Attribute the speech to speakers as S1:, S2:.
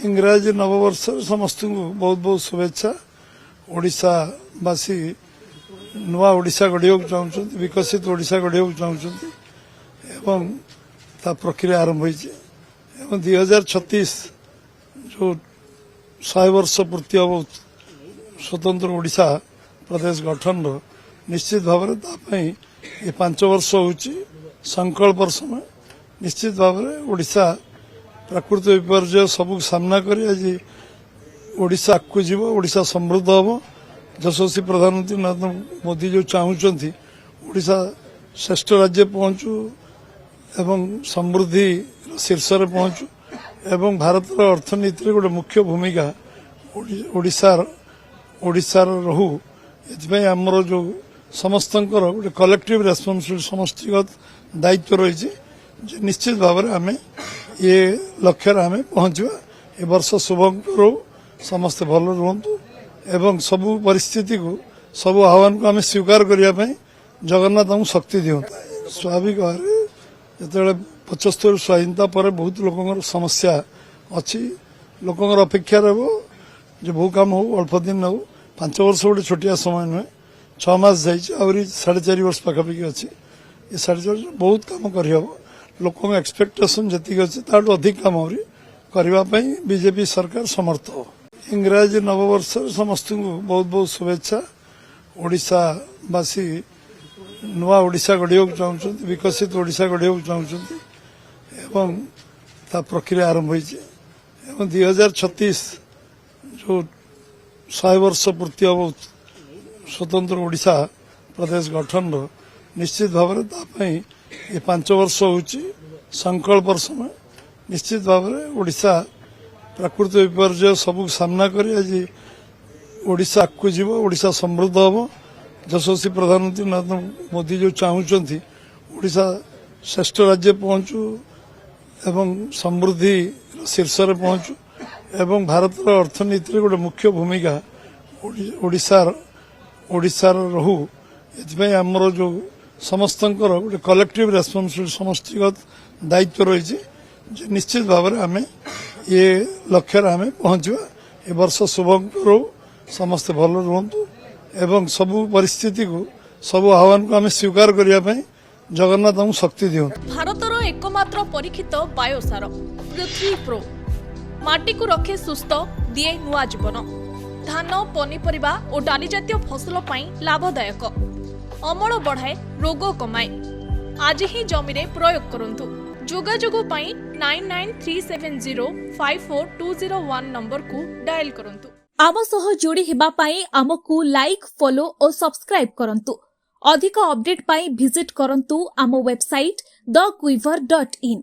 S1: इंग्राजी नववर्ष समस्त को बहुत बहुत शुभेच्छा। ओडिशावासी नुआ ओडिशा गढ़िया चाहते विकसित ओडिशा गढ़िया चाहते एवं ता प्रक्रिया आरंभ होती 2036 जो 100 वर्ष पूर्ति हम स्वतंत्र ओडिशा प्रदेश गठन निश्चित भाव ये 5 वर्ष होची संकल्प समय निश्चित भाव ओडिशा प्राकृतिक विपर्य सब सामना कर आज ओडिशा आगू जीव ओडिशा समृद्ध हम यशस्वी प्रधानमंत्री नरेंद्र मोदी जो चाहते ओडिशा श्रेष्ठ राज्य पहुंचू एवं समृद्धि शीर्ष में पहुंचू एवं भारत अर्थनीति गोटे मुख्य भूमिका ओडिशार रहू ये आमर जो समस्त गोटे कलेक्टिव रेस्पॉन्सिबिलिटी समष्टिगत दायित्व रही निश्चित भाव में आम ये लक्ष्य आम पहुंचा ए वर्ष शुभंकर समस्ते भल रुहतु एवं सबू परिस्थिति को सबू आह्वान को आम स्वीकार करने जगन्नाथ आमको शक्ति दिवता स्वाभाविक भाव जो 75 स्वाधीनता पर बहुत लोक समस्या अच्छी लोकर अपेक्षा रहो जो बहु काम हो अल्प दिन हो 5 वर्ष गोटे छोटिया समय नुहे 6 मास जारी 4.5 वर्ष पाखापाखि अच्छी ये 4.5 बहुत काम करहब लोक एक्सपेक्टेशन जी अच्छे ताठू अधिक काम करने बीजेपी सरकार समर्थ हो। इंग्राजी नववर्ष समस्त को बहुत बहुत शुभेच्छा। ओडिशावासी नुआ ओडिशा गढ़िया चाहते विकसित ओडिशा गढ़िया चाहते एवं ता प्रक्रिया आरंभ होती 2036 जो 100 वर्ष पूर्ति हम स्वतंत्र ओडिशा प्रदेश गठन निश्चित भाव ये 5 वर्ष होची संकल्प समय निश्चित भाव ओडिशा प्राकृतिक विपर्य सब सामना कर आज ओडिशा आगू जीव ओडिशा समृद्ध हम यशस्वी प्रधानमंत्री नरेंद्र मोदी जो चाहते ओडिशा श्रेष्ठ राज्य पहुंचू एवं समृद्धि शीर्ष में पहुंचू एवं भारत अर्थनीति गोटे मुख्य भूमिका ओडिशार रहू ये आमर जो समस्त गोटे कलेक्टिव रेस्पॉन्सिबिलिटी समष्टिगत दायित्व रही निश्चित भाव में आम ये लक्ष्य आम पहुंचा ए वर्ष शुभंकर समस्ते भल रुहतु एवं सबू परिस्थिति को सबू आह्वान को आम स्वीकार करने जगन्नाथ आमको शक्ति दिवता।
S2: भारतर एकमात्र परीक्षित बायोसार पृथ्वी प्रो माटी को रखे सुस्थ दिए नुआ जीवन धान पनीपरिबा और डाली जातीय फसल लाभदायक अमल बढ़ाए रोग कमाए आज ही जमी रे प्रयोग करंतु जोगाजोग 9937054201 नंबर को डायल करंतु। आम सह जोड़ी हेबा पाई आमको लाइक फॉलो और सब्सक्राइब करंतु। अधिक अपडेट पाई विजिट करंतु आम वेबसाइट thequiver.in।